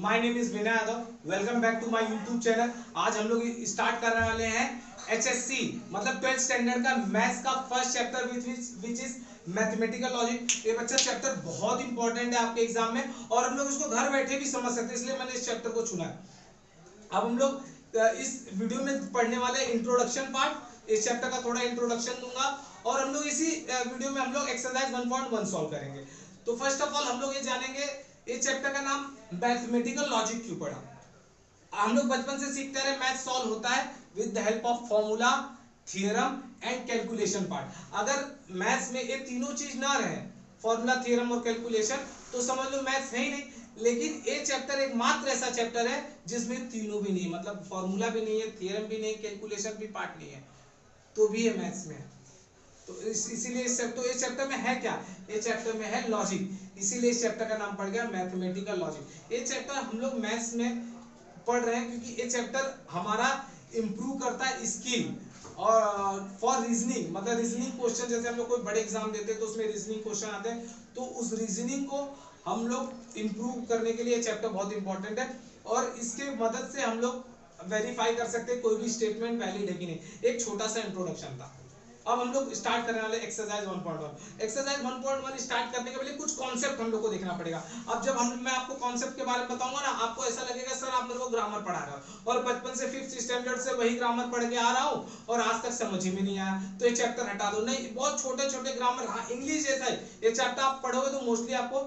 My name is Vinay Yadav. Welcome back to my YouTube channel. आज हम लोग स्टार्ट करने वाले हैं एचएससी मतलब 12th स्टैंडर्ड का मैथ्स का first chapter which is mathematical logic. ये बच्चा चैप्टर बहुत इंपॉर्टेंट है आपके एग्जाम में और हम लोग इसको घर बैठे भी समझ सकते हैं, इसलिए मैंने इस चैप्टर को चुना है। अब हम लोग इस वीडियो में पढ़ने वाले इंट्रोडक्शन पार्ट, इस चैप्टर का थोड़ा इंट्रोडक्शन दूंगा और हम लोग इसी वीडियो में हम लोग एक्सरसाइज 1.1 सॉल्व करेंगे। तो फर्स्ट ऑफ ऑल हम लोग ये जानेंगे ये चैप्टर का नाम मैथमेटिकल लॉजिक क्यों पढ़ा। हम लोग बचपन से सीखते रहे मैथ सॉल्व होता है with the help of formula, theorem and calculation part. अगर मैथ्स में ये तीनों चीज ना रहे, फॉर्मूला, थियरम और कैलकुलेशन, तो समझ लो मैथ्स है ही नहीं। लेकिन ये चैप्टर एकमात्र ऐसा चैप्टर है जिसमें तीनों भी नहीं, मतलब फॉर्मूला भी नहीं है, थियरम भी नहीं, कैलकुलेशन भी पार्ट नहीं है, तो भी ये मैथ्स में है। तो इसीलिए इस चैप्टर में है क्या, ये चैप्टर में है लॉजिक, इसीलिए इस चैप्टर का नाम पड़ गया मैथमेटिकल लॉजिक। ये चैप्टर हम लोग मैथ्स में पढ़ रहे हैं क्योंकि ये चैप्टर हमारा इंप्रूव करता है स्किल और फॉर रीजनिंग, मतलब रीजनिंग क्वेश्चन, जैसे हम लोग कोई बड़े एग्जाम देते हैं तो उसमें रीजनिंग क्वेश्चन आते हैं, तो उस रीजनिंग को हम लोग इंप्रूव करने के लिए चैप्टर बहुत इंपॉर्टेंट है और इसके मदद से हम लोग वेरीफाई कर सकते हैं कोई भी स्टेटमेंट वैलिड है कि नहीं। एक छोटा सा इंट्रोडक्शन था। अब हम लोग स्टार्ट करने वाले एक्सरसाइज 1.1। एक्सरसाइज 1.1 स्टार्ट करने के पहले कुछ कॉन्सेप्ट हम लोग को देखना पड़ेगा। अब जब मैं आपको कॉन्सेप्ट के बारे में बताऊंगा ना, आपको ऐसा लगेगा सर आप मेरे को ग्रामर पढ़ा रहे हो और बचपन से 5th स्टैंडर्ड से वही ग्रामर पढ़ के आ रहा हूँ और आज तक समझ ही में नहीं आया, तो ये चैप्टर हटा दो। नहीं, बहुत छोटे छोटे ग्रामर, हाँ इंग्लिश जैसा ही ये चैप्टर आप पढ़ोगे तो मोस्टली आपको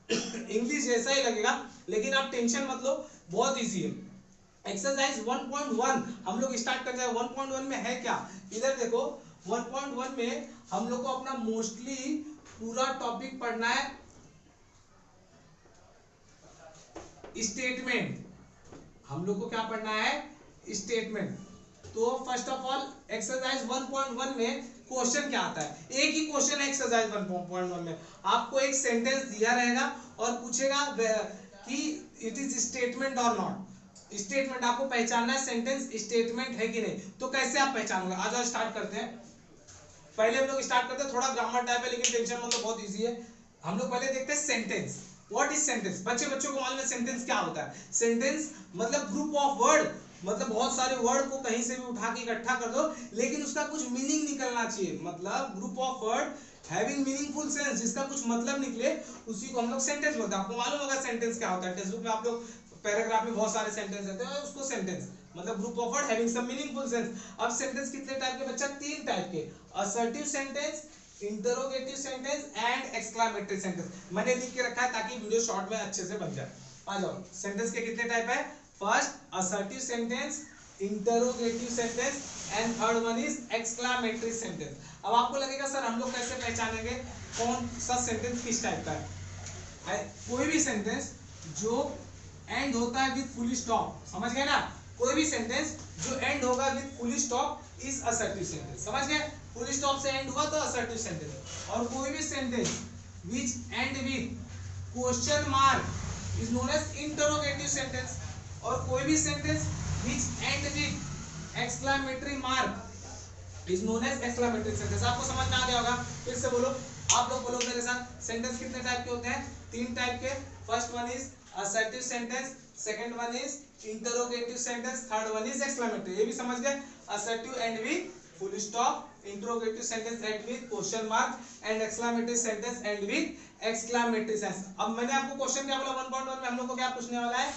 इंग्लिश जैसा ही लगेगा, लेकिन आप टेंशन मत लो, बहुत ईजी है। एक्सरसाइज 1.1 हम लोग स्टार्ट करते हैं। 1.1 में है क्या, इधर देखो। 1.1 में हम लोग को अपना मोस्टली पूरा टॉपिक पढ़ना है स्टेटमेंट। हम लोग को क्या पढ़ना है, स्टेटमेंट। तो फर्स्ट ऑफ ऑल एक्सरसाइज 1.1 में क्वेश्चन क्या आता है, एक ही क्वेश्चन है एक्सरसाइज 1.1 में। आपको एक सेंटेंस दिया रहेगा और पूछेगा कि इट इज स्टेटमेंट और नॉट। स्टेटमेंट आपको पहचानना है, सेंटेंस स्टेटमेंट है कि नहीं। तो कैसे आप पहचानोगे, आ जाओ स्टार्ट करते हैं। पहले हम लोग स्टार्ट करते हैं, थोड़ा ग्रामर टाइप है लेकिन टेंशन मतलब बहुत इजी है। हम लोग पहले देखते हैं सेंटेंस। What is sentence. बच्चों को मालूम है सेंटेंस क्या होता है। सेंटेंस मतलब ग्रुप ऑफ वर्ड, मतलब बहुत सारे वर्ड को कहीं से भी उठा के इकट्ठा कर दो लेकिन उसका कुछ मीनिंग निकलना चाहिए। मतलब group of word having meaningful sense, जिसका कुछ मतलब निकले उसी को हम लोग सेंटेंस बोलते हैं। आपको मालूम होगा सेंटेंस क्या होता है, टेक्स्ट बुक में आप लोग पैराग्राफ में बहुत सारे सेंटेंस रहते हैं, उसको सेंटेंस मतलब group of word having some meaningful sense. अब सेंटेंस कितने टाइप के बच्चा, 3 टाइप के, assertive sentence, interrogative sentence and exclamatory sentence. मैंने लिख के रखा है ताकि वीडियो शॉर्ट में अच्छे से बन जाए। आ जाओ, सेंटेंस के कितने टाइप है, first assertive sentence, interrogative sentence and third one is exclamatory sentence. अब आपको लगेगा सर हम लोग कैसे पहचानेंगे कौन सा सेंटेंस किस टाइप का है। कोई भी सेंटेंस जो एंड होता है विद फुल स्टॉप, समझ गए ना, कोई भी सेंटेंस जो एंड होगा with full stop is assertive sentence, समझ गए। फुल स्टॉप से एंड हुआ तो असर्टिव सेंटेंस। और कोई भी sentence which end with question mark is known as interrogative sentence. और कोई भी sentence which end with exclamatory mark is known as exclamatory sentence. आपको समझ में आ गया होगा, फिर से बोलो, आप लोग बोलो मेरे साथ। सेंटेंस कितने टाइप के होते हैं, 3 टाइप के। First one is assertive sentence, second one is interrogative sentence, third one is exclamatory। ये भी समझ गए, assertive end with full stop, interrogative sentence end with question mark and exclamatory sentence end with exclamatory sentence। अब मैंने आपको question क्या बोला 1.1 में हम लोग को क्या पूछने वाला है,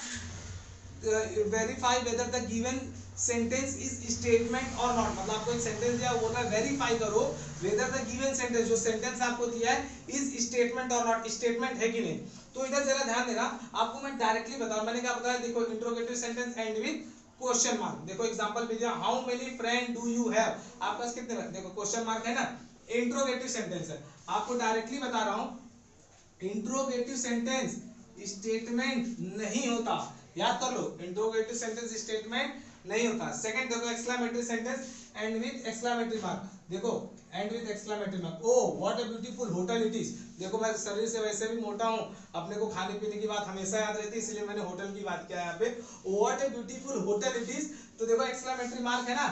verify whether the given sentence is statement और नॉट। मतलब आपको एक सेंटेंस दिया, वो बोला वेरीफाई करो वेदर द गिवन सेंटेंस, जो सेंटेंस आपको दिया है इज स्टेटमेंट और नॉट, स्टेटमेंट है कि नहीं। तो इधर जरा ध्यान देना, आपको मैं डायरेक्टली बताऊं, मैंने क्या बताया, देखो interrogative sentence end with question mark. देखो एग्जांपल भी दिया, how many friend do you have, आपके पास कितने, देखो क्वेश्चन मार्क है ना, इंट्रोगेटिव सेंटेंस है। आपको डायरेक्टली बता रहा हूं इंट्रोगेटिव सेंटेंस स्टेटमेंट नहीं होता, याद कर लो, इंट्रोगेटिव सेंटेंस स्टेटमेंट नहीं होता। सेकंड देखो exclamatory sentence end with exclamatory mark, देखो end with exclamatory mark, oh what a beautiful hotel it is. देखो मैं शरीर से वैसे भी मोटा हूं, अपने को खाने पीने की बात हमेशा याद रहती है, इसलिए मैंने होटल की बात किया है यहाँ पे, what a beautiful hotel it is. तो देखो एक्सक्लेमेटरी मार्क है ना,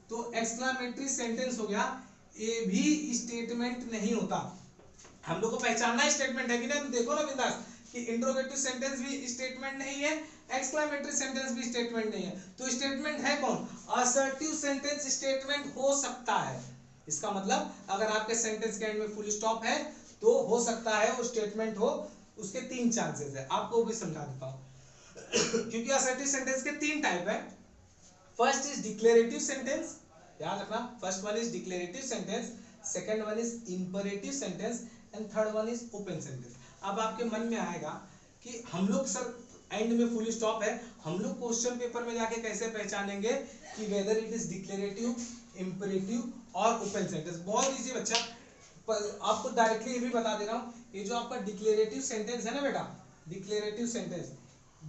तो एक्सक्लेमेटरी सेंटेंस हो गया, ये भी स्टेटमेंट नहीं होता। हम लोग को पहचानना है स्टेटमेंट है कि नहीं। तो देखो ना बिंदास कि इंट्रोगेटिव सेंटेंस भी स्टेटमेंट नहीं है, एक्सक्लेमेटरी सेंटेंस भी स्टेटमेंट नहीं है, तो स्टेटमेंट है कौन? असर्टिव सेंटेंस स्टेटमेंट हो सकता है। इसका मतलब अगर आपके सेंटेंस के एंड में फुल स्टॉप है तो हो सकता है वो स्टेटमेंट हो। उसके 3 चांसेस है, आपको भी समझा देता हूं क्योंकि असर्टिव सेंटेंस के 3 टाइप है। फर्स्ट इज डिक्लेरेटिव सेंटेंस, याद रखना, first one is declarative sentence, second one is imperative sentence and third one is open sentence. अब आपके मन में आएगा कि हम लोग सर एंड में फुल स्टॉप है, हम लोग क्वेश्चन पेपर में जाके कैसे पहचानेंगे कि weather it is declarative, imperative और ओपन सेंटेंस? बहुत इजी बच्चा, आपको डायरेक्टली ये भी बता दे रहा हूं, ये जो आपका डिक्लेरेटिव सेंटेंस है ना बेटा, declarative sentence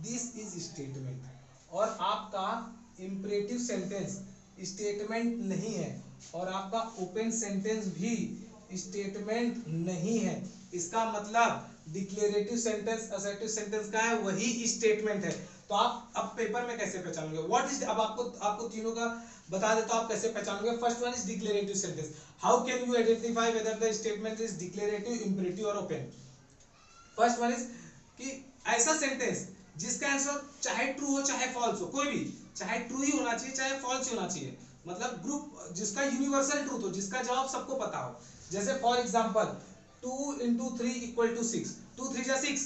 this is statement, और आपका इंपरेटिव सेंटेंस स्टेटमेंट नहीं है, और आपका ओपन सेंटेंस भी स्टेटमेंट नहीं है। इसका मतलब डिक्लेरेटिव सेंटेंस असर्टिव सेंटेंस का है वही स्टेटमेंट है। तो आप अब पेपर में कैसे पहचानोगे? व्हाट इज, अब आपको तीनों का बता देता हूं आप कैसे पहचानोगे। First one is declarative sentence, how can you identify whether the statement is declarative, imperative और ओपन? फर्स्ट वन इज कि ऐसा सेंटेंस जिसका आंसर चाहे ट्रू हो चाहे फॉल्स हो, कोई भी, चाहे ट्रू ही होना चाहिए चाहे फॉल्स ही होना चाहिए, मतलब ग्रुप जिसका यूनिवर्सल ट्रूथ हो, जिसका जवाब सबको पता हो। जैसे फॉर एग्जांपल 2 into 3 = 6, 2 3 जा 6,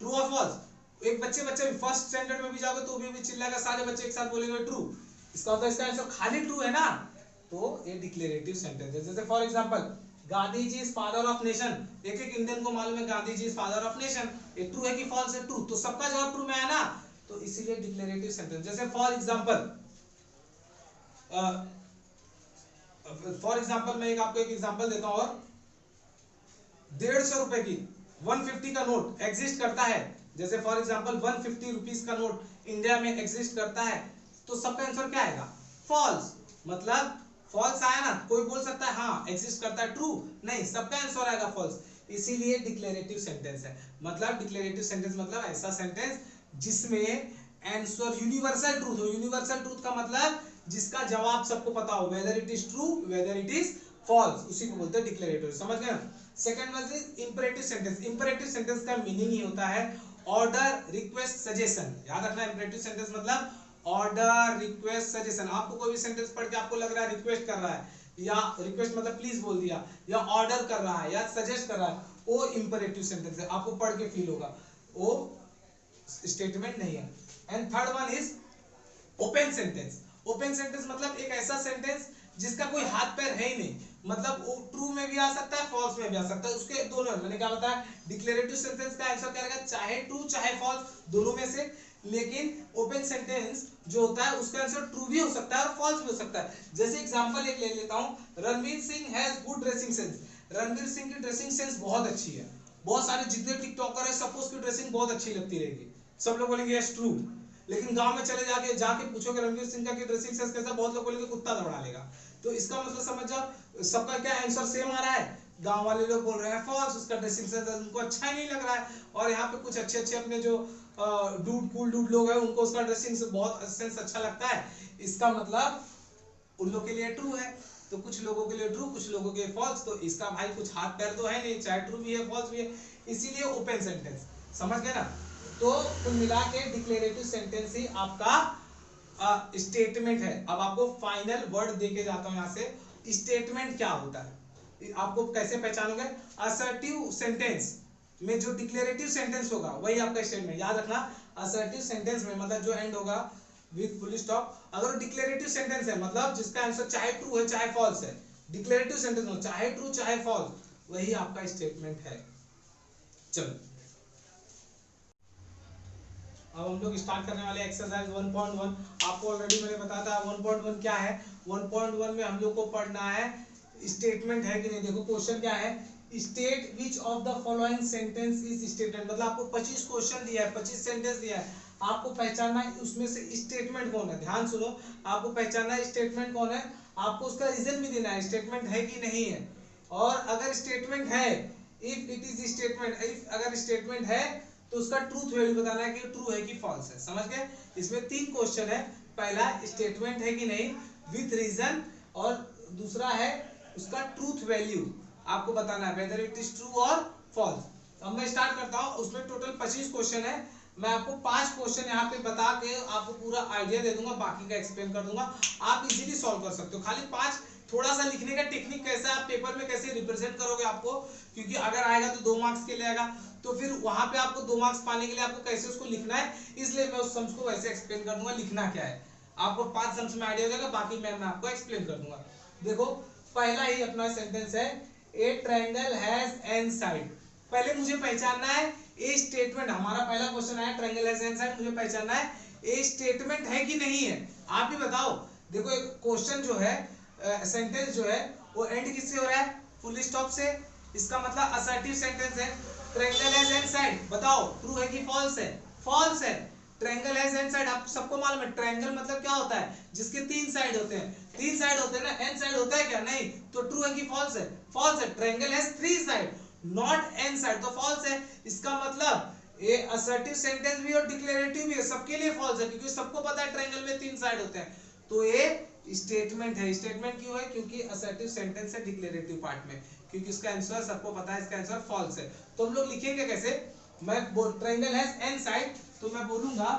ट्रू और फॉल्स। एक बच्चे फर्स्ट स्टैंडर्ड में भी जाओगे तो भी चिल्लाएगा, सारे बच्चे एक साथ बोलेंगे ट्रू, इसका मतलब इसका आंसर खाली ट्रू है ना, तो ये डिक्लेरेटिव सेंटेंस है। जैसे for example Gandhi ji is father of nation, एक एक इंडियन को मालूम है Gandhi ji is father of nation, ये ट्रू है कि फॉल्स है? ट्रू, तो सबका जवाब ट्रू में है ना, तो इसीलिए डिक्लेरेटिव सेंटेंस। जैसे फॉर एग्जांपल मैं आपको एक एग्जांपल देता हूं, और 150 रुपए की 150 का नोट एग्जिस्ट करता है, जैसे फॉर एग्जांपल 150 रुपीस का नोट इंडिया में एग्जिस्ट करता है, तो सबका आंसर क्या आएगा? फॉल्स। मतलब फॉल्स आया ना, कोई बोल सकता है हाँ एग्जिस्ट करता है, ट्रू नहीं, सबका आंसर आएगा फॉल्स। इसीलिए डिक्लेरेटिव सेंटेंस है। मतलब डिक्लेरेटिव सेंटेंस मतलब ऐसा सेंटेंस जिसमें आंसर यूनिवर्सल ट्रूथ हो। यूनिवर्सल ट्रूथ का मतलब जिसका जवाब सबको पता हो, whether it is true whether it is false, उसी को बोलते हैं डिक्लेरेटिव। समझ गए? Second one is imperative sentence. Imperative sentence का मीनिंग ही होता है ऑर्डर, रिक्वेस्ट, सजेशन। याद रखना, इंपरेटिव सेंटेंस मतलब ऑर्डर, रिक्वेस्ट, सजेशन। आपको कोई भी सेंटेंस पढ़ के आपको लग रहा है रिक्वेस्ट कर रहा है, या रिक्वेस्ट मतलब प्लीज बोल दिया, या ऑर्डर कर रहा है या सजेस्ट कर रहा है, वो इंपरेटिव सेंटेंस है, आपको पढ़ के फील होगा, वो स्टेटमेंट नहीं है। And third one is open sentence. Open sentence मतलब एक ऐसा सेंटेंस जिसका कोई हाथ पैर है ही नहीं, मतलब वो ट्रू में भी आ सकता है फॉल्स में भी आ सकता है, उसके दोनों। मैंने क्या बताया, डिक्लेरेटिव सेंटेंस का आंसर क्या रहेगा? चाहे ट्रू चाहे फॉल्स, दोनों में से। लेकिन ओपन सेंटेंस जो होता है उसका आंसर ट्रू भी हो सकता है और फॉल्स भी हो सकता है। जैसे एग्जांपल एक ले लेता हूं, Ranveer Singh has good dressing sense. Ranveer Singh की ड्रेसिंग सेंस बहुत अच्छी है, बहुत सारे जितने टिकटॉकर है सबको उसकी ड्रेसिंग बहुत अच्छी लगती रहेगी, सब लोग बोलेंगे यस ट्रू। लेकिन गांव में चले जाके पूछोगे रणवीर सिंह का कि ड्रेसिंग सेंस कैसा, बहुत लोग बोलेंगे कुत्ता दौड़ा लेगा। तो इसका मतलब समझ जाओ सबका क्या आंसर सेम आ रहा है। गांव वाले लोग बोल रहे हैं फॉल्स, उसका ड्रेसिंग सेंस उनको अच्छा ही नहीं लग रहा है, और यहाँ पे कुछ अच्छे अपने जो कूल डूड लोग हैं उनको उसका ड्रेसिंग बहुत सेंस अच्छा लगता है। इसका मतलब उन लोगों के लिए ट्रू है, तो कुछ लोगों के लिए ट्रू, कुछ लोगों के लिए फॉल्स। तो इसका भाई कुछ हाथ पैर तो है नहीं, चाहे ट्रू भी है फॉल्स भी है, इसीलिए ओपन सेंटेंस। समझ गए ना? तो कुल मिला के डिक्लेरेटिव सेंटेंस ही आपका स्टेटमेंट है। अब आपको फाइनल वर्ड देके जाता हूं यहां से, स्टेटमेंट क्या होता है, आपको कैसे पहचानोगे? असर्टिव सेंटेंस में जो डिक्लेरेटिव सेंटेंस होगा वही आपका स्टेटमेंट। याद रखना, असर्टिव सेंटेंस में मतलब जो एंड होगा विद फुल स्टॉप, अगर डिक्लेरेटिव सेंटेंस है मतलब जिसका आंसर चाहे ट्रू है चाहे फॉल्स है, डिक्लेरेटिव सेंटेंस हो चाहे ट्रू चाहे फॉल्स, वही आपका स्टेटमेंट है। चलो अब हम लोग स्टार्ट करने वाले एक्सरसाइज 1.1। आपको ऑलरेडी मैंने बताया था 1.1 क्या है। 1.1 में हम लोग को पढ़ना है स्टेटमेंट है कि नहीं। देखो क्वेश्चन क्या है, state which of the following sentence is statement. मतलब आपको 25 क्वेश्चन दिया है, 25 सेंटेंस दिया है, आपको पहचानना है उसमें से स्टेटमेंट कौन है। ध्यान सुनो, आपको पहचानना है स्टेटमेंट कौन है, आपको उसका रीजन भी देना है स्टेटमेंट है कि नहीं है। और अगर स्टेटमेंट है, if it is statement, if अगर स्टेटमेंट है तो उसका ट्रूथ वैल्यू बताना है कि ट्रू है कि फॉल्स है। समझ गए? इसमें 3 क्वेश्चन है, पहला स्टेटमेंट है कि नहीं विथ रीजन, और दूसरा है उसका ट्रूथ वैल्यू आपको बताना है वेदर इट इज ट्रू और फॉल्स। अब मैं स्टार्ट करता हूं, उसमें टोटल 25 क्वेश्चन है, मैं आपको 5 क्वेश्चन यहाँ पे बता के आपको पूरा आइडिया दे दूंगा, बाकी का एक्सप्लेन कर दूंगा, आप इजीली सॉल्व कर सकते हो। खाली 5 थोड़ा सा लिखने का टेक्निक कैसा है, आप पेपर में कैसे रिप्रेजेंट करोगे आपको, क्योंकि अगर आएगा तो 2 मार्क्स के लिए आएगा, तो फिर वहां पे आपको 2 मार्क्स पाने के लिए आपको कैसे उसको लिखना है, इसलिए मैं उस सम्स को वैसे एक्सप्लेन कर दूंगा लिखना क्या है। आपको 5 सम्स में आइडिया हो जाएगा, बाकी मैं आपको एक्सप्लेन कर दूंगा। देखो पहला ही अपना सेंटेंस है, ए ट्रायंगल हैज एन साइड। पहले मुझे पहचानना है ए स्टेटमेंट, हमारा पहला क्वेश्चन है ट्रायंगल हैज एन साइड, मुझे पहचानना है ए स्टेटमेंट है कि नहीं है। आप ही बताओ। देखो एक क्वेश्चन जो है, सेंटेंस जो है वो एंड किससे हो रहा है, फुल स्टॉप से, इसका मतलब असर्टिव सेंटेंस है। ट्रायंगल हैज एन साइड, बताओ ट्रू है कि फॉल्स है, फॉल्स है। ट्रायंगल हैज एन साइड, आप सबको मालूम है ट्रायंगल मतलब क्या होता है, जिसके 3 साइड होते हैं, 3 साइड होते हैं ना, एन साइड होता है क्या, नहीं, तो ट्रू है कि फॉल्स है, फॉल्स है। Triangle has 3 side not an side, तो फॉल्स है। इसका मतलब ये असर्टिव सेंटेंस भी और डिक्लेरेटिव भी है, सबके लिए फॉल्स है, क्योंकि सबको पता है ट्रायंगल में 3 साइड होते हैं। तो ये स्टेटमेंट है। स्टेटमेंट क्यों है, क्योंकि असर्टिव सेंटेंस है डिक्लेरेटिव पार्ट में, क्योंकि इसका आंसर सबको पता है, इसका आंसर फॉल्स है। तो हम लोग लिखेंगे कैसे, मैं ट्रायंगल हैज एन साइड, तो मैं बोलूंगा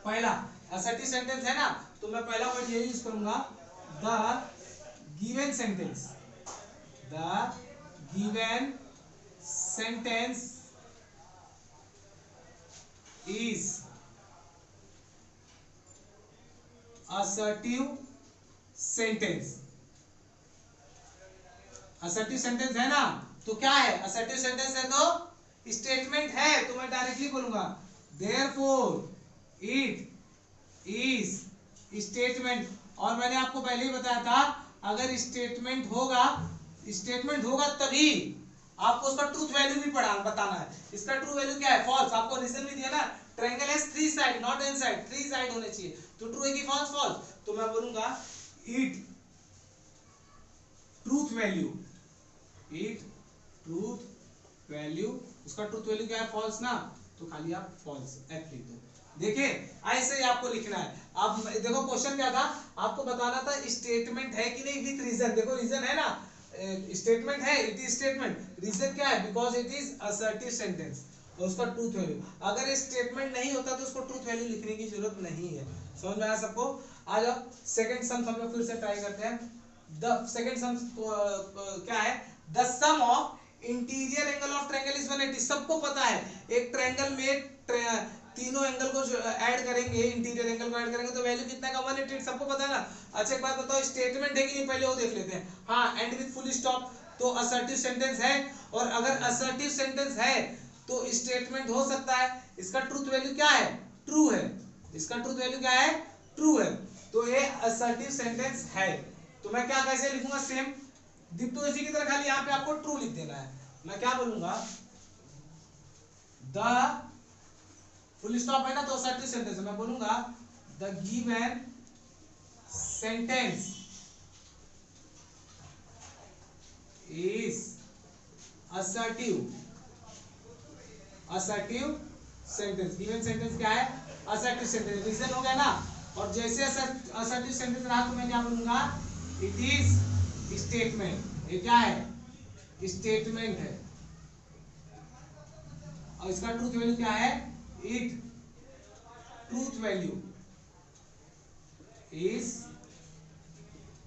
पहला असर्टिव सेंटेंस है ना, तो मैं पहला वर्ड ये यूज करूंगा, the given sentence, the given sentence is assertive sentence. Assertive sentence है ना, तो क्या है, असर्टिव सेंटेंस है तो स्टेटमेंट है, तो मैं डायरेक्टली बोलूंगा देयरफॉर इट इज स्टेटमेंट। और मैंने आपको पहले ही बताया था, अगर स्टेटमेंट होगा तभी आपको उसका ट्रूथ वैल्यू भी बताना है। इसका ट्रू वैल्यू क्या है, फॉल्स। आपको रीजन भी दिया ना, triangle has 3 side not an side, 3 side होने चाहिए, तो ट्रू है कि फॉल्स, फॉल्स। तो मैं बोलूंगा it truth value, it truth value, उसका ट्रूथ वैल्यू क्या है, फॉल्स ना, तो खाली आप फॉल्स एफ लिख दो। देखिए ऐसे ही आपको लिखना है। आप देखो क्वेश्चन क्या था, आपको बताना था स्टेटमेंट है कि नहीं विथ रीजन। देखो रीजन है ना, स्टेटमेंट है, इट इज स्टेटमेंट। रीजन क्या है, because it is assertive sentence, और उसका ट्रूथ वैल्यू। अगर स्टेटमेंट नहीं होता तो उसको ट्रूथ वैल्यू लिखने की जरूरत नहीं है। समझ में आया सबको। आ जाओ सेकंड सम हम लोग फिर से ट्राई करते हैं। द सेकंड सम क्या है, the sum of interior angle of triangle is 180। सबको पता है एक ट्रायंगल में तीनों एंगल को ऐड करेंगे, इंटीरियर एंगल को ऐड करेंगे तो वैल्यू कितना का 180, सबको पता है ना। अच्छा एक बात बताओ, स्टेटमेंट है कि नहीं, पहले वो देख लेते हैं। हाँ, एंड विद फुल स्टॉप, तो असर्टिव सेंटेंस है, और अगर असर्टिव सेंटेंस है तो स्टेटमेंट हो सकता है। इसका ट्रूथ वैल्यू क्या है, ट्रू है। इसका ट्रूथ वैल्यू क्या है, ट्रू है, तो ये असर्टिव सेंटेंस है। तो मैं क्या कैसे लिखूंगा, सेम तो इसी की तरह, खाली यहाँ पे आपको ट्रू लिख देना है। मैं क्या बोलूंगा, द फुल स्टॉप है ना, तो असर्टिव सेंटेंस है, मैं बोलूंगा the given sentence is assertive, assertive sentence. Given sentence क्या है, असर्टिव सेंटेंस। रीजन हो गया ना, और जैसे असर्टिव सेंटेंस रहा तो मैं क्या बोलूंगा, इट इज स्टेटमेंट। ये क्या है, स्टेटमेंट है, और इसका ट्रूथ वैल्यू क्या है, it truth value is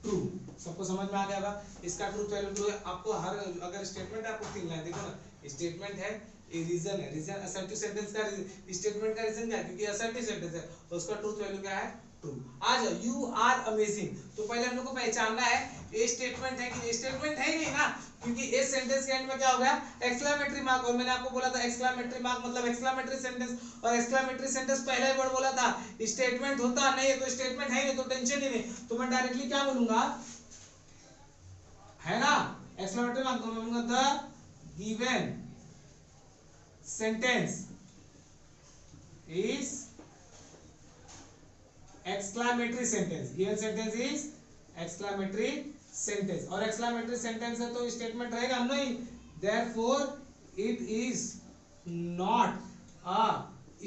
true. सबको समझ में आ गया होगा। इसका ट्रूथ वैल्यू ट्रू है। आपको हर अगर स्टेटमेंट है आपको 3 लाइन देखो ना, स्टेटमेंट है, ये रीजन है। रीजन असर्टिव सेंटेंस का स्टेटमेंट का रीजन क्या है, क्योंकि असर्टिव सेंटेंस है, तो उसका ट्रूथ वैल्यू क्या है, ट्रू। आ जाओ, यू आर अमेजिंग। तो पहले हम लोग को पहचानना है ये स्टेटमेंट है कि स्टेटमेंट है ही नहीं ना, क्योंकि इस सेंटेंस के एंड में क्या हो गया, एक्सक्लेमेटरी मार्क। और मैंने आपको बोला था एक्सक्लेमेटरी मार्क मतलब एक्सक्लेमेटरी सेंटेंस, और एक्सक्लेमेटरी सेंटेंस पहले वर्ड बोला था। स्टेटमेंट होता नहीं है तो स्टेटमेंट है नहीं, तो टेंशन ही नहीं। तो मैं डायरेक्टली क्या बोलूंगा, है ना, एक्सक्लेमेटरी मार्क, तो मैं बोलूंगा the given sentence is exclamatory sentence। given sentence is exclamatory sentence, और exclamatory sentence है तो स्टेटमेंट रहेगा नहीं। therefore it is not a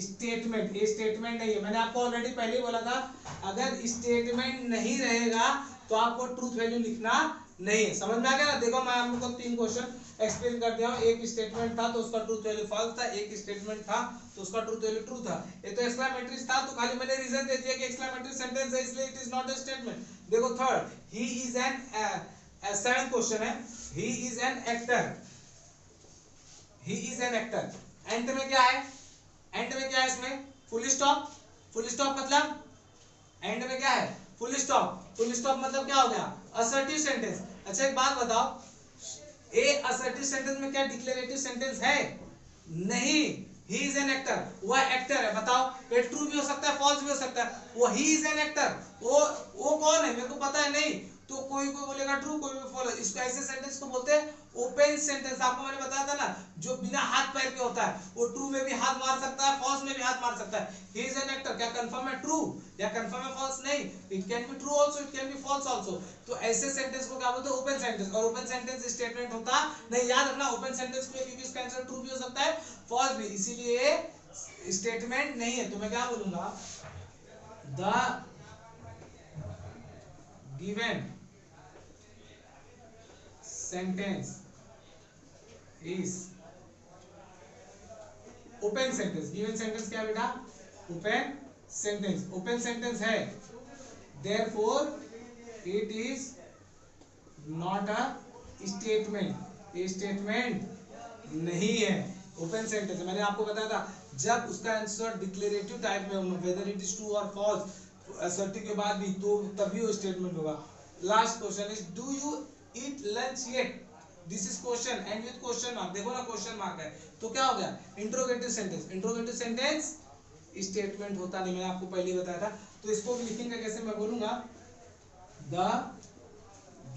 statement। ये स्टेटमेंट नहीं है। मैंने आपको ऑलरेडी पहले ही बोला था, अगर स्टेटमेंट नहीं रहेगा तो आपको ट्रूथ वैल्यू लिखना नहीं है। समझ में आ गया ना? देखो मैं आप लोगों को 3 क्वेश्चन एक्सप्लेन कर दिया हूँ। एक स्टेटमेंट था तो उसका ट्रूथ वैल्यू फॉल्स था, एक स्टेटमेंट था तो उसका ट्रूथ वैल्यू ट्रू था। ये तो एक्सक्लेमेटरी था तो खाली मैंने रीजन दे दिया कि एक्सक्लेमेटरी सेंटेंस है इसलिए it is not a statement. देखो third, he is an 7th question है, he is an actor, he is an actor. End में क्या है? एंड में क्या है इसमें? Full stop. फुल स्टॉप मतलब एंड में क्या है? Full stop. फुल स्टॉप मतलब क्या हो गया? Assertive sentence. अच्छा एक बात बताओ, ए असर्टिव सेंटेंस में क्या डिक्लेरेटिव सेंटेंस है? नहीं। ही इज एन एक्टर, वह एक्टर है। बताओ ये ट्रू भी हो सकता है फॉल्स भी हो सकता है। वो ही इज एन एक्टर, वो कौन है मेरे को पता है नहीं, तो कोई कोई बोलेगा ट्रू कोई फॉल्स। इसको ऐसे सेंटेंस को बोलते हैं ओपन सेंटेंस। आपको मैंने बताया था ना, जो बिना हाथ पैर के होता है वो ट्रू में भी हाथ मार सकता है, फॉल्स में भी हाथ मार सकता है। ही इज एन एक्टर क्या कंफर्म है ट्रू या कंफर्म है फॉल्स? नहीं, it can be true also, it can be false also. तो ऐसे सेंटेंस को क्या बोलते हैं? Open sentence. और ओपन सेंटेंस स्टेटमेंट होता नहीं, याद रखना ओपन सेंटेंस में, क्योंकि इसका आंसर ट्रू भी हो सकता है फॉल्स भी, इसीलिए स्टेटमेंट नहीं है। तो मैं क्या बोलूंगा? The given sentence is open sentence. Given sentence क्या बेटा? Open sentence. ओपन सेंटेंस है, therefore it is not a statement. ये स्टेटमेंट नहीं है, ओपन सेंटेंस। मैंने आपको बताया था जब उसका आंसर डिक्लेरेटिव टाइप में होगा, वेदर इट इज ट्रू और फॉल्स, असर्टिव के बाद भी, तो तभी वो स्टेटमेंट होगा। Last question is do you eat lunch yet? This is question and with question mark. देखो ना क्वेश्चन मार्क है तो क्या हो गया? Interrogative sentence. Interrogative sentence statement होता नहीं, मैंने आपको पहले ही बताया था। तो इसको भी लिखेंगे कैसे? मैं बोलूंगा the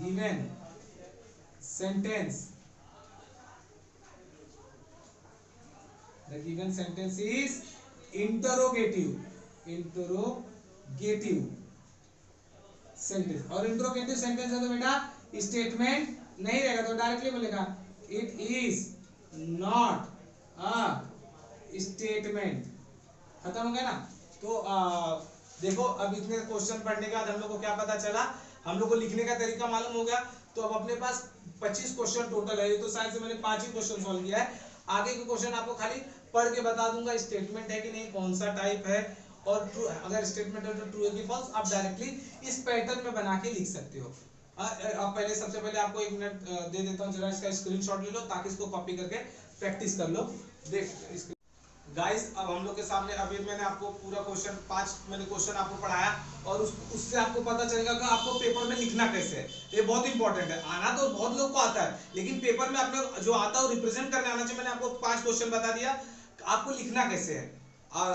given sentence, the given sentence is interrogative sentence. और इंट्रोगेटिव सेंटेंस है तो बेटा स्टेटमेंट नहीं रहेगा, तो डायरेक्टली बोलेगा it is not a statement. खत्म हो गया ना? तो देखो अब इतने क्वेश्चन पढ़ने के बाद हम लोग को क्या पता चला? हम लोग को लिखने का तरीका मालूम हो गया। तो अब अपने पास 25 क्वेश्चन टोटल है। ये तो शायद से मैंने 5 ही क्वेश्चन सॉल्व किया है। आगे के क्वेश्चन आपको खाली पढ़ के बता दूंगा स्टेटमेंट है कि नहीं, कौन सा टाइप है, और ट्रू अगर स्टेटमेंट है तो ट्रू है कि फॉल्स। आप डायरेक्टली इस पैटर्न में बना के लिख सकते हो। अब पहले सबसे पहले आपको 1 मिनट दे देता हूँ, जरा इसका स्क्रीनशॉट ले लो ताकि इसको कॉपी करके प्रैक्टिस कर लो। देख गाइस, अब हम लोग के सामने अभी मैंने आपको पूरा क्वेश्चन 5 मैंने क्वेश्चन आपको पढ़ाया, और उससे आपको पता चलेगा कि आपको पेपर में लिखना कैसे है। ये बहुत इंपॉर्टेंट है। आना तो बहुत लोग को आता है, लेकिन पेपर में अपने जो आता है वो रिप्रेजेंट करने आना चाहिए। मैंने आपको 5 क्वेश्चन बता दिया, आपको लिखना कैसे है।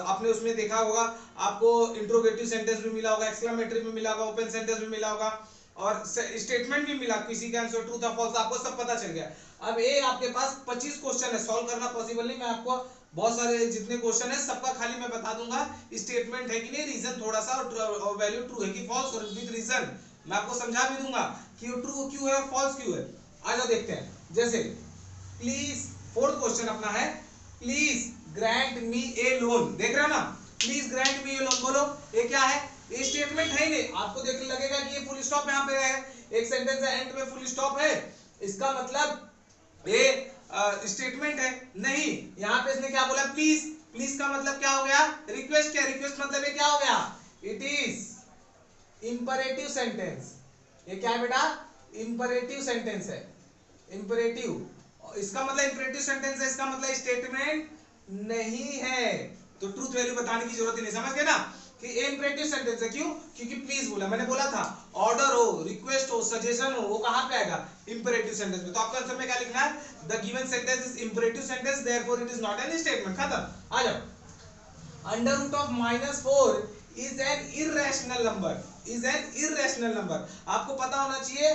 आपने उसमें देखा होगा, आपको इंट्रोगेटिव सेंटेंस भी मिला होगा, एक्सक्लेमेटरी भी मिला होगा, ओपन सेंटेंस भी मिला होगा, और स्टेटमेंट भी मिला, किसी का आंसर ट्रू था फॉल्स, आपको सब पता चल गया। अब ये आपके पास 25 क्वेश्चन है, सॉल्व करना पॉसिबल नहीं। मैं आपको बहुत सारे जितने क्वेश्चन है सबका खाली मैं बता दूंगा स्टेटमेंट है कि नहीं, रीजन थोड़ा सा, और वैल्यू ट्रू है कि फॉल्स, और विद रीजन मैं आपको समझा भी दूंगा कि वो ट्रू क्यों है और फॉल्स क्यों है। आ जाओ देखते हैं। जैसे प्लीज, 4th क्वेश्चन अपना है, please grant me A loan. देख रहे हो ना, please grant me A loan. बोलो ये क्या है? ये स्टेटमेंट है ही नहीं। आपको देख लगेगा कि ये फुल स्टॉप यहाँ पे है, एक सेंटेंस है एंड में फुल स्टॉप है, इसका मतलब ये स्टेटमेंट है नहीं। यहाँ पे इसने क्या बोला? प्लीज। प्लीज का मतलब क्या हो गया? रिक्वेस्ट। क्या रिक्वेस्ट मतलब ये क्या हो गया? It is imperative sentence. ये क्या है बेटा? इंपरेटिव सेंटेंस है, इंपरेटिव। इसका मतलब इंपरेटिव सेंटेंस है, इसका मतलब स्टेटमेंट नहीं है। तो ट्रूथ वैल्यू बताने की जरूरत ही नहीं। समझ गए ना कि इंपरेटिव सेंटेंस है? क्यों? क्योंकि प्लीज बोला, मैंने बोला था ऑर्डर हो, रिक्वेस्ट हो, सजेशन हो, वो कहां पे आएगा? इंपरेटिव सेंटेंस में। तो आपको आंसर में क्या लिखना है? The given sentence is imperative sentence, therefore it is not an statement. खत्म। आ जाओ। Under root of -4 is an irrational number. Is an irrational number. आपको पता होना चाहिए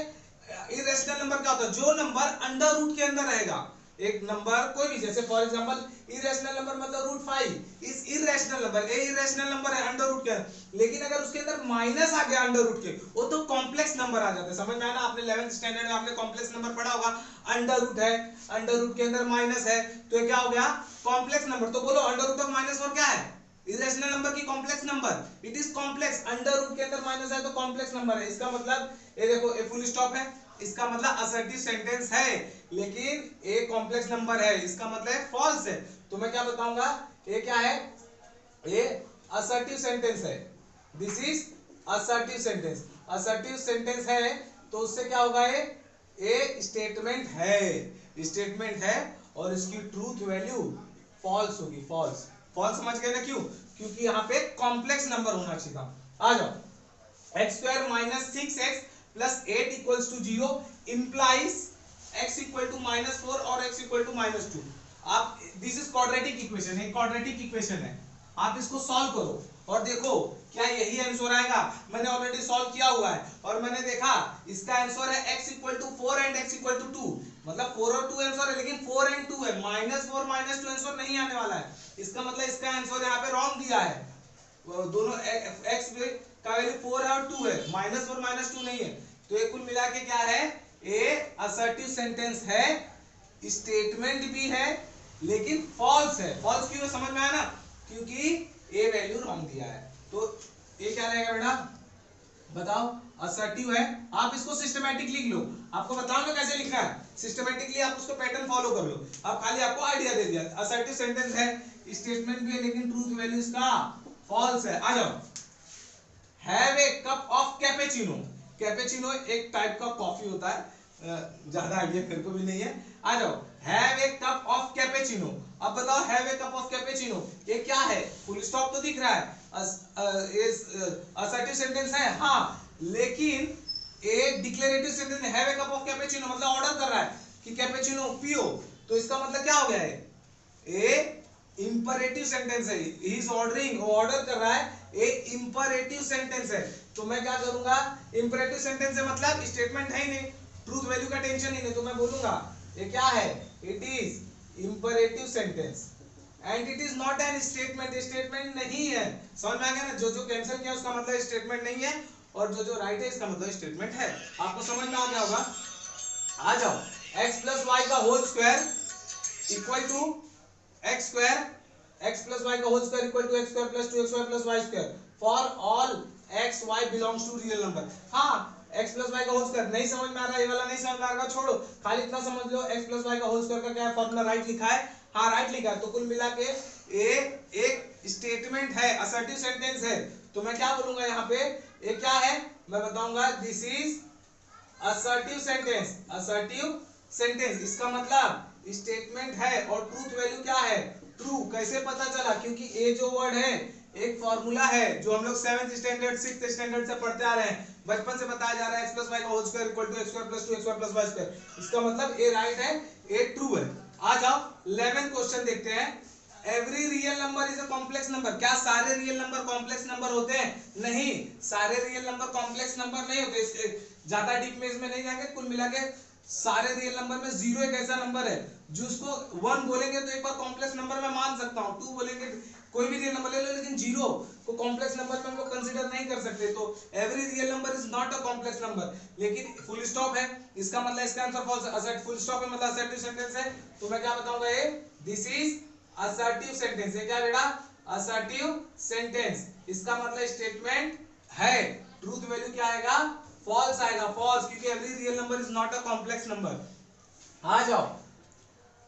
इररेशनल नंबर क्या होता है? जो नंबर अंडर रूट के अंदर रहेगा। एक नंबर कोई भी, जैसे फॉर एग्जांपल इरेशनल नंबर मतलब √5 is irrational number. A irrational number है अंडर रूट के, लेकिन अगर उसके अंदर माइनस आ गया अंडर रूट के, वो तो कॉम्प्लेक्स नंबर आ जाता है। समझ में आया ना? आपने 11th स्टैंडर्ड में आपने कॉम्प्लेक्स नंबर पढ़ा होगा। अंडर रूट है, अंडर रूट के अंदर माइनस है, तो ये क्या हो गया? Complex number. तो बोलो अंडर रूट ऑफ -4 क्या है? इरेशनल नंबर की complex number. It is complex. Under root के अंदर माइनस है तो कॉम्प्लेक्स नंबर है। इसका मतलब ये देखो, ये फुल स्टॉप है, इसका मतलब असर्टिव सेंटेंस है, लेकिन ए कॉम्प्लेक्स नंबर है, इसका मतलब फॉल्स है। तो मैं क्या बताऊंगा, ए क्या है, ए असर्टिव सेंटेंस है। This is assertive sentence. Assertive sentence है तो उससे क्या होगा, ए स्टेटमेंट है, स्टेटमेंट है, और इसकी ट्रूथ वैल्यू फॉल्स होगी, फॉल्स। फॉल्स समझ गए ना, क्यों, क्योंकि यहाँ पे कॉम्प्लेक्स नंबर होना चाहिए था। आ जाओ, x square minus 6x plus 8 equals to 0 implies x equal to -4 और x इक्वल टू -2। आप, दिस इज क्वाड्रेटिक इक्वेशन है, क्वाड्रेटिक इक्वेशन है, आप इसको सॉल्व करो और देखो क्या यही आंसर आएगा। मैंने ऑलरेडी सॉल्व किया हुआ है और मैंने देखा इसका आंसर है x equal to 4 and x equal to 2, मतलब 4 और 2 आंसर है, लेकिन 4 एंड 2 है, -4 -2 आंसर नहीं आने वाला है। इसका मतलब इसका आंसर यहाँ पे रॉन्ग दिया है, दोनों x का वैल्यू 4 है और 2 है, -4 -2 नहीं है। तो ये कुल मिला के क्या है, ए असर्टिव सेंटेंस है, स्टेटमेंट भी है, लेकिन फॉल्स है। फॉल्स क्यों, समझ में आया ना, क्योंकि ए वैल्यू रॉन्ग दिया है। तो ये क्या रहेगा बेटा, बताओ, असर्टिव है। आप इसको सिस्टमैटिक लिख लो, आपको बताओ ना कैसे लिखना है, सिस्टमैटिकली आप उसको पैटर्न फॉलो कर लो। अब खाली आपको आइडिया दे दिया, असर्टिव सेंटेंस है, स्टेटमेंट भी है, लेकिन ट्रूथ वैल्यू इसका फॉल्स है। आ जाओ, have a cup of cappuccino. Cappuccino एक टाइप का कॉफी होता है, ज्यादा आइडिया मेरे को भी नहीं है। आ जाओ, have a cup of cappuccino. अब बताओ, have a cup of cappuccino ये क्या है, फुल स्टॉप तो दिख रहा है, असर्टिव सेंटेंस है, हाँ, लेकिन एक डिक्लेरेटिव सेंटेंस है, have a cup of cappuccino मतलब ऑर्डर कर रहा है कि कैपेचिनो पियो, तो इसका मतलब क्या हो गया है, ए इंपरेटिव सेंटेंस है, ही इज ऑर्डरिंग, वो ऑर्डर कर रहा है, ए इंपरेटिव सेंटेंस है। तो मैं क्या करूंगा, इंपरेटिव सेंटेंस है मतलब स्टेटमेंट है ही नहीं, ट्रूथ वैल्यू का टेंशन ही नहीं, तो मैं बोलूंगा ये क्या है, it is imperative sentence and it is not an statement, statement नहीं है। समझ में आ गया ना, जो जो कैंसिल किया उसका मतलब स्टेटमेंट नहीं है, और जो जो राइट है इसका मतलब स्टेटमेंट है। आपको समझ में आ गया होगा। आ जाओ, x प्लस वाई का whole square equal to x square, x plus y का whole square equal to x square plus 2xy plus y square for all x y belongs to real number. हाँ, x plus y का whole square नहीं समझ में आ रहा है, ये वाला नहीं समझ में आ रहा, छोड़ो, खाली इतना समझ लो, x प्लस वाई का होल स्क्वायर का क्या है फॉर्मूला, राइट लिखा है, हाँ राइट लिखा है। तो कुल मिला के ए एक स्टेटमेंट है, असर्टिव सेंटेंस है। तो मैं क्या बोलूंगा यहाँ पे, ये क्या है, मैं बताऊंगा this is assertive sentence, assertive sentence, इसका मतलब स्टेटमेंट है, और ट्रूथ वैल्यू क्या है, ट्रू। कैसे पता चला, क्योंकि ए जो वर्ड है एक फॉर्मूला है जो हम लोग 7th स्टैंडर्ड 6th स्टैंडर्ड से पढ़ते आ रहे हैं, बचपन से बताया जा रहा है, x प्लस वाई का whole square equal to x square plus 2xy plus y square. इसका मतलब ए राइट है, ए ट्रू है। आ जाओ 11th क्वेश्चन देखते हैं। Every real number is a complex number. क्या सारे रियल नंबर कॉम्प्लेक्स नंबर होते हैं? नहीं, सारे रियल नंबर कॉम्प्लेक्स नंबर नहीं होते। ज्यादा डीप में इसमें नहीं जाएंगे। कुल मिला के सारे रियल नंबर में जीरो एक ऐसा नंबर है जिसको 1 बोलेंगे तो एक बार कॉम्प्लेक्स नंबर में मान सकता हूं, 2 बोलेंगे कोई भी रियल नंबर ले लो, लेकिन जीरो को कॉम्प्लेक्स नंबर में हम लोग कंसीडर नहीं कर सकते। तो every real number is not a complex number. लेकिन फुल स्टॉप है, इसका मतलब इसका आंसर फॉल्स है। असर्ट फुल स्टॉप है मतलब असर्टिव सेंटेंस है। तो मैं क्या बताऊंगा, ये दिस इज असर्टिव सेंटेंस। ये क्या बेटा, असर्टिव सेंटेंस। इसका मतलब स्टेटमेंट है, ट्रूथ वैल्यू क्या आएगा, फॉल्स आएगा, फॉल्स, क्योंकि every real number is not a complex number. आ जाओ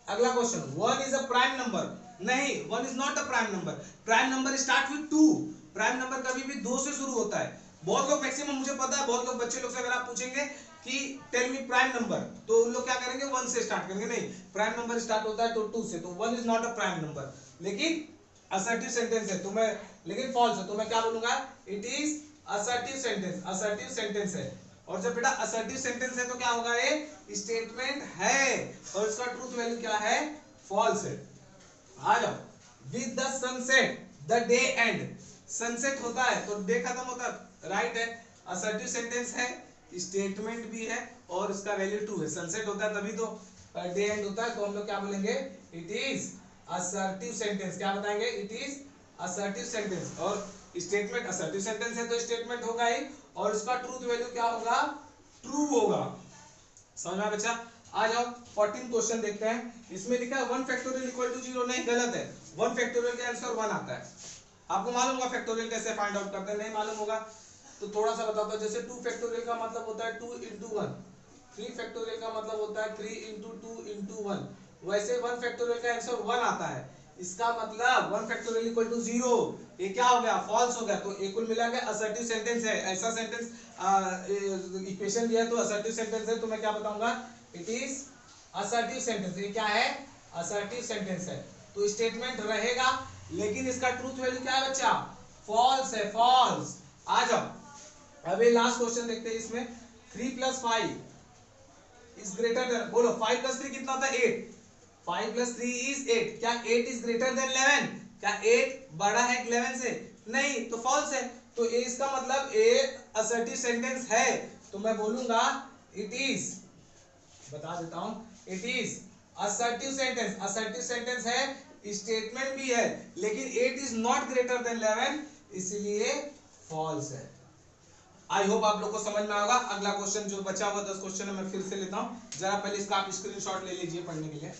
अगला question, 1 is a prime number. नहीं, 1 is not a prime number. Prime number start with 2। Prime number कभी भी 2 से शुरू होता है। बहुत लोग मैक्सिमम, मुझे पता है बहुत लोग बच्चे लोग से अगर आप पूछेंगे कि टेल मी प्राइम नंबर, तो उन लोग क्या करेंगे, 1 से स्टार्ट करेंगे। नहीं, प्राइम नंबर स्टार्ट होता है तो 2 से, तो 1 is not a prime number. लेकिन असर्टिव सेंटेंस है, तो मैं, लेकिन फॉल्स है, तो मैं क्या बोलूंगा, it is assertive sentence. Assertive sentence है, और जब बेटा असर्टिव सेंटेंस है तो क्या होगा, ये स्टेटमेंट है, और इसका ट्रूथ वैल्यू क्या है, फॉल्स है। आ जाओ, with the sunset the day and. Sunset होता है तो डे खत्म होता है, राइट है, असर्टिव सेंटेंस है, स्टेटमेंट भी है, और इसका वैल्यू ट्रू है। सनसेट होता है तभी तो डे एंड होता है, तो हम लोग क्या बोलेंगे, इट इज असर्टिव सेंटेंस। क्या बताएंगे, इट इज असर्टिव सेंटेंस। और स्टेटमेंट असर्टिव सेंटेंस है तो स्टेटमेंट होगा ही, और इसका ट्रूथ वैल्यू क्या होगा, ट्रू होगा। समझ में बच्चा। आ जाओ 14 क्वेश्चन देखते हैं। इसमें लिखा है 1 फैक्टोरियल इक्वल टू 0। नहीं, गलत है। 1 फैक्टोरियल का आंसर 1 आता है। आपको मालूम होगा फैक्टोरियल कैसे फाइंड आउट करते हैं? नहीं मालूम होगा तो थोड़ा सा बताता हूं। जैसे 2 फैक्टोरियल का मतलब होता है 2 into 1, 3 फैक्टोरियल का मतलब होता है 3 इंटू 2 इंटू 1। वैसे 1 फैक्टोरियल का आंसर 1 आता है, इसका मतलब 1 फैक्टोरियल इक्वल टू 0। ये क्या हो गया, फॉल्स हो गया। तो एक कुल मिला के असर्टिव सेंटेंस है। ऐसा सेंटेंस इक्वेशन दिया तो असर्टिव सेंटेंस है, तो मैं क्या बताऊंगा, इट इज असर्टिव सेंटेंस। ये क्या है, असर्टिव सेंटेंस है। तो स्टेटमेंट रहेगा, लेकिन इसका ट्रूथ वैल्यू क्या है बच्चा, फॉल्स है, फॉल्स। आ जाओ अभी लास्ट क्वेश्चन देखते हैं इसमें। 3 प्लस 5 इज ग्रेटर देन, बोलो 5 प्लस 3 कितना होता है, 8। 5 प्लस 3 इज 8। क्या 8 इज ग्रेटर देन 11? क्या 8 बड़ा है 11 से? नहीं, तो फॉल्स है। तो ए इसका मतलब ए असर्टिव सेंटेंस है। तो मैं बोलूंगा इट इज, बता देता हूं, it is assertive sentence. Assertive sentence है, स्टेटमेंट भी है, लेकिन 8 इज नॉट ग्रेटर देन 11, इसलिए फॉल्स है। आई होप आप लोग को समझ में आएगा। अगला क्वेश्चन जो बचा हुआ 10 क्वेश्चन है, मैं फिर से लेता हूं। जरा पहले इसका आप स्क्रीनशॉट ले लीजिए पढ़ने के लिए।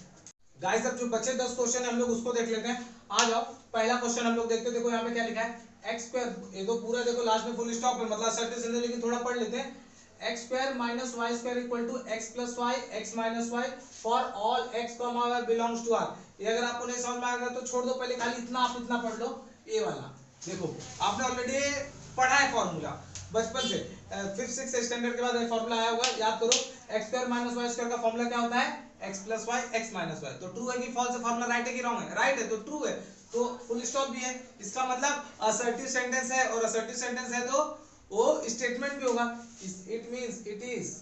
गाइस अब जो बचे 10 क्वेश्चन है हम लोग उसको देख लेते हैं। आ जाओ पहला क्वेश्चन हम लोग देखते हैं। देखो यहाँ पे क्या लिखा है, एक्स स्क्वायर, ये तो पूरा देखो लास्ट में फुल स्टॉप है, मतलब असर्टिव सेंटेंस, लेकिन थोड़ा पढ़ लेते हैं। X square minus y square equal to x plus y x minus y for all x comma y belongs to R. ये अगर आपको नहीं समझ में आ रहा तो छोड़ दो, पहले खाली इतना आप इतना पढ़ लो। ए वाला देखो आपने ऑलरेडी पढ़ा है फॉर्मूला बचपन से, 5th 6th स्टैंडर्ड के बाद फॉर्मूला आया होगा, याद करो। X square minus y square का फॉर्मूला क्या होता है, x plus y x minus y. तो ट्रू है कि फॉल्स है, फॉर्मूला राइट है कि रॉन्ग है, राइट है, तो ट्रू है। तो फुल स्टॉप भी है, इसका मतलब असर्टिव सेंटेंस है, और असर्टिव सेंटेंस है तो वो स्टेटमेंट भी होगा। It means it is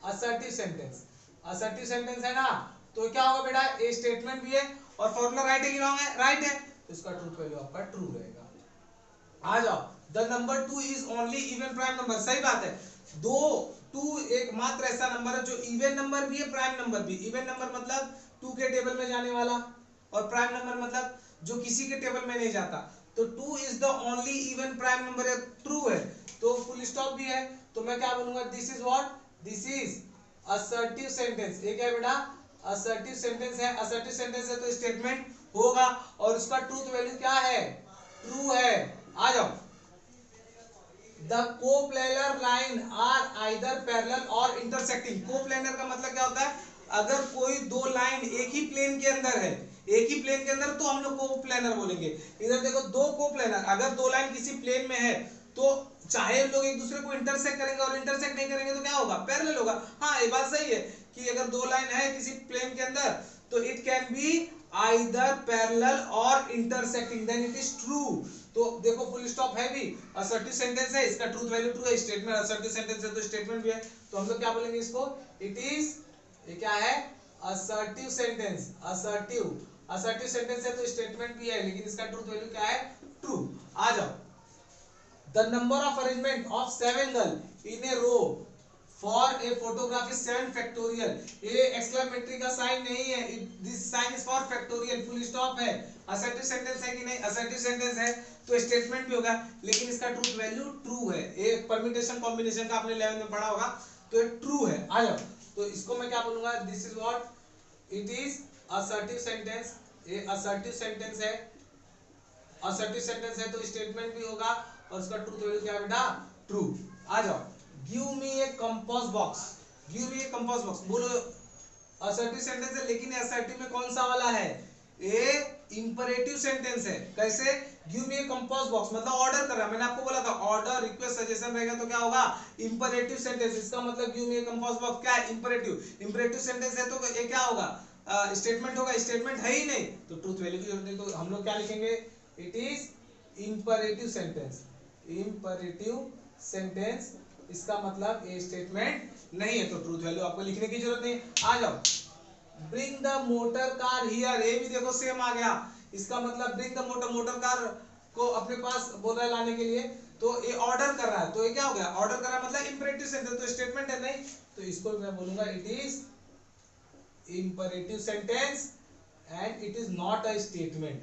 assertive sentence. Assertive sentence है ना, तो क्या होगा बेटा, ए स्टेटमेंट भी है, और फॉर्मूला राइट है कि रॉन्ग है, राइट है, तो इसका ट्रूथ वैल्यू आपका ट्रू रहेगा। आ जाओ, the number 2 is only even prime number. सही बात है, दो 2 एकमात्र ऐसा नंबर है जो इवन नंबर भी है, प्राइम नंबर भी। इवन नंबर मतलब 2 के टेबल में जाने वाला, और प्राइम नंबर मतलब जो किसी के टेबल में नहीं जाता। तो 2 is the only even prime number है, ट्रू है। तो फुल स्टॉप भी है, तो मैं क्या बोलूंगा, this is what, this is assertive sentence. ये क्या है बेटा, असर्टिव सेंटेंस है। असर्टिव सेंटेंस है तो स्टेटमेंट होगा, और उसका ट्रूथ वैल्यू क्या है, ट्रू है। आ जाओ, the coplanar line are either parallel और इंटरसेक्टिंग। कोप्लेनर का मतलब क्या होता है, अगर कोई दो लाइन एक ही प्लेन के अंदर है, एक ही प्लेन के अंदर, तो हम लोग कोप्लेनर बोलेंगे। इधर देखो दो कोप्लेनर, अगर दो लाइन किसी प्लेन में है तो चाहे लोग एक दूसरे को इंटरसेक्ट करेंगे, और इंटरसेक्ट नहीं करेंगे तो क्या होगा, पैरेलल होगा। हाँ ये बात सही है कि अगर दो लाइन है किसी प्लेन के अंदर तो it can be either parallel और intersecting, then it is true. तो देखो फुल स्टॉप है भी, असर्टिव सेंटेंस है, इसका ट्रूथ वैल्यू ट्रू है। स्टेटमेंट असर्टिव सेंटेंस है तो स्टेटमेंट भी है, तो हम लोग क्या बोलेंगे इसको, इट इज, ये क्या है, assertive sentence. Assertive, assertive sentence है तो स्टेटमेंट भी है, लेकिन इसका ट्रूथ वैल्यू क्या है, ट्रू। आ जाओ, the number of arrangement of 7 girl in a row for a photograph is 7 factorial. ये एक्सक्लेमेटरी का साइन नहीं है, this sign is for factorial, full stop है। असर्टिव सेंटेंस है कि नहीं, असर्टिव सेंटेंस है तो स्टेटमेंट भी होगा, लेकिन इसका ट्रूथ वैल्यू ट्रू है। ये परम्यूटेशन कॉम्बिनेशन का आपने 11 में पढ़ा होगा, तो ये ट्रू है। आ जाओ, तो इसको मैं क्या बोलूंगा, this is what, it is assertive sentence. ये असर्टिव सेंटेंस है, असर्टिव सेंटेंस है तो स्टेटमेंट भी होगा, और उसका ट्रूथ वैल्यू क्या है बेटा, ट्रू। आ जाओ, गिव मी ए कंपास बॉक्स, गिव मी ए कंपास बॉक्स, बोलो असर्टिव सेंटेंस है, लेकिन असर्टिव में कौन सा वाला है, ए इंपरेटिव सेंटेंस है। कैसे, गिव मी ए कंपास बॉक्स मतलब ऑर्डर कर रहा है, मैंने आपको बोला था ऑर्डर रिक्वेस्ट सजेशन रहेगा तो क्या होगा, इंपरेटिव सेंटेंस। इसका मतलब गिव मी ए कंपास बॉक्स क्या है, इंपरेटिव। इंपरेटिव सेंटेंस है तो ये क्या होगा, स्टेटमेंट होगा, स्टेटमेंट है ही नहीं तो ट्रूथ वैल्यू की जरूरत नहीं। तो हम लोग क्या लिखेंगे, it is imperative sentence. Imperative sentence, इसका मतलब ये स्टेटमेंट नहीं है, तो ट्रूथ वैल्यू आपको लिखने की जरूरत नहीं। आ जाओ, bring the motor car here, ये भी देखो सेम आ गया। इसका मतलब bring the motor, motor car को अपने पास बोल रहा है लाने के लिए, तो ये ऑर्डर कर रहा है, तो ये क्या हो गया, ऑर्डर कर रहा है मतलब इंपरेटिव सेंटेंस, तो स्टेटमेंट है नहीं, तो इसको मैं बोलूंगा it is imperative sentence and it is not a statement.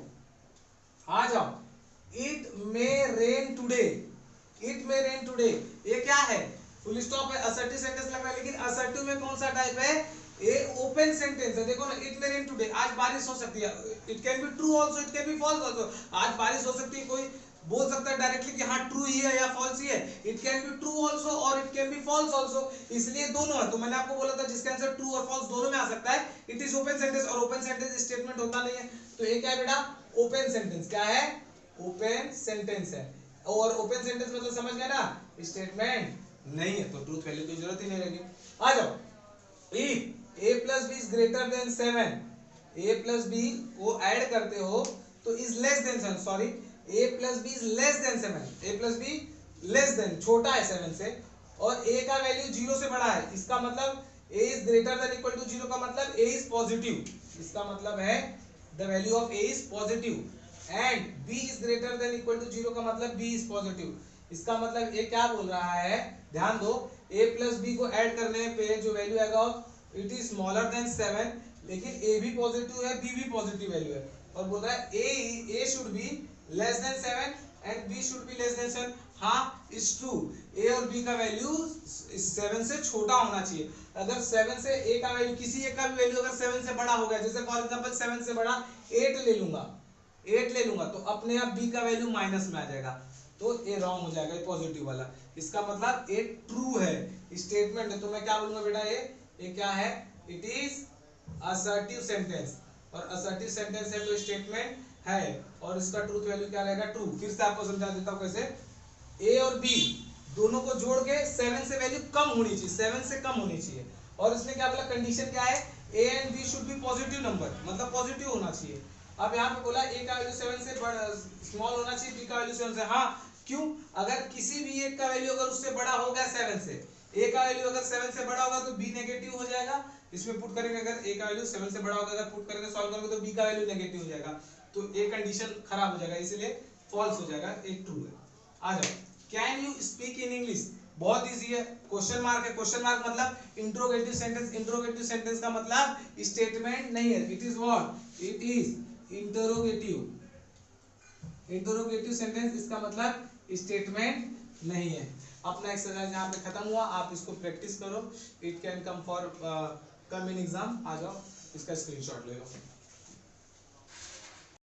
आ जाओ, it may rain today, it may rain today, ये क्या है, फुल स्टॉप है, असर्टिव सेंटेंस लग रहा है, लेकिन असर्टिव में कौन सा टाइप है, ये ओपन सेंटेंस है। देखो ना, इट मे रेन टुडे, आज बारिश हो सकती है, it can be true also, it can be false also. आज बारिश हो सकती है, कोई बोल सकता है डायरेक्टली कि हाँ ट्रू ही है या फॉल्स ही है, it can be true also और it can be false also, इसलिए दोनों है। तो मैंने आपको बोला था जिसका आंसर ट्रू और फॉल्स दोनों में आ सकता है, इट इज ओपन सेंटेंस, और ओपन सेंटेंस स्टेटमेंट होता नहीं है। तो ये क्या है बेटा, ओपन सेंटेंस। क्या है, ओपन सेंटेंस है, और ओपन सेंटेंस मतलब समझ गए ना, स्टेटमेंट नहीं है, तो ट्रूथ वैल्यू की जरूरत ही नहीं रहेगी। आ जाओ, if a plus b is greater than 7, a plus b को ऐड करते हो तो is less than 7, sorry a plus b is less than 7, a plus b less than, छोटा है 7 से, और a का वैल्यू 0 से बड़ा है, इसका मतलब a is greater than equal to 0 का मतलब a इज पॉजिटिव, इसका मतलब है the value of a is positive, and b is greater than equal to 0 का मतलब b इज पॉजिटिव, इसका मतलब ये क्या बोल रहा है, ध्यान दो, a प्लस बी को ऐड करने पे जो वैल्यू आएगा इट इज स्मॉलर देन 7, लेकिन a भी पॉजिटिव है b भी पॉजिटिव वैल्यू है, और बोल रहा है a should be less than 7 and b should be less than 7। हाँ इट्स ट्रू, a और b का वैल्यू 7 से छोटा होना चाहिए। अगर 7 से a का वैल्यू, किसी एक का भी वैल्यू अगर 7 से बड़ा हो गया, जैसे फॉर एग्जांपल 7 से बड़ा 8 ले लूंगा, 8 ले लूंगा, तो अपने आप b का वैल्यू माइनस में आ जाएगा, तो ए रॉन्ग हो जाएगा, ये पॉजिटिव वाला, इसका मतलब ए ट्रू है, स्टेटमेंट है। तो मैं क्या बोलूंगा बेटा, ये क्या है, इट इज असर्टिव सेंटेंस, और असर्टिव सेंटेंस है तो स्टेटमेंट है, और इसका ट्रूथ वैल्यू क्या रहेगा, ट्रू। फिर से आपको समझा देता हूं कैसे, ए और बी दोनों को जोड़ के 7 से वैल्यू कम होनी चाहिए, 7 से कम होनी चाहिए, और इसने क्या बोला, कंडीशन क्या है, A and B should be positive number, मतलब पॉजिटिव होना चाहिए। अब यहाँ पे बोला ए का वैल्यू 7 से स्मॉल होना चाहिए, बी का वैल्यू 7 से, हाँ क्यों, अगर किसी भी एक का वैल्यू अगर उससे बड़ा हो गया 7 से, ए का वैल्यू अगर 7 से बड़ा होगा तो बी नेगेटिव हो जाएगा, इसमें पुट करेंगे, अगर ए का वैल्यू 7 से बड़ा होगा, अगर पुट करेंगे सॉल्व करेंगे तो बी का वैल्यू नेगेटिव हो जाएगा, तो ए कंडीशन खराब हो जाएगा, इसलिए फॉल्स हो जाएगा, एक ट्रू है। आ जाओ, can you speak in English, बहुत इजी है, क्वेश्चन मार्क है, क्वेश्चन मार्क मतलब इंट्रोगेटिव सेंटेंस, इंट्रोगेटिव सेंटेंस का मतलब स्टेटमेंट नहीं है, it is what, it is interrogative, interrogative sentence, इसका मतलब स्टेटमेंट नहीं है। अपना एक्सरसाइज यहाँ पे खत्म हुआ, आप इसको प्रैक्टिस करो, it can come for come in exam. आ जाओ, इसका स्क्रीनशॉट ले लो।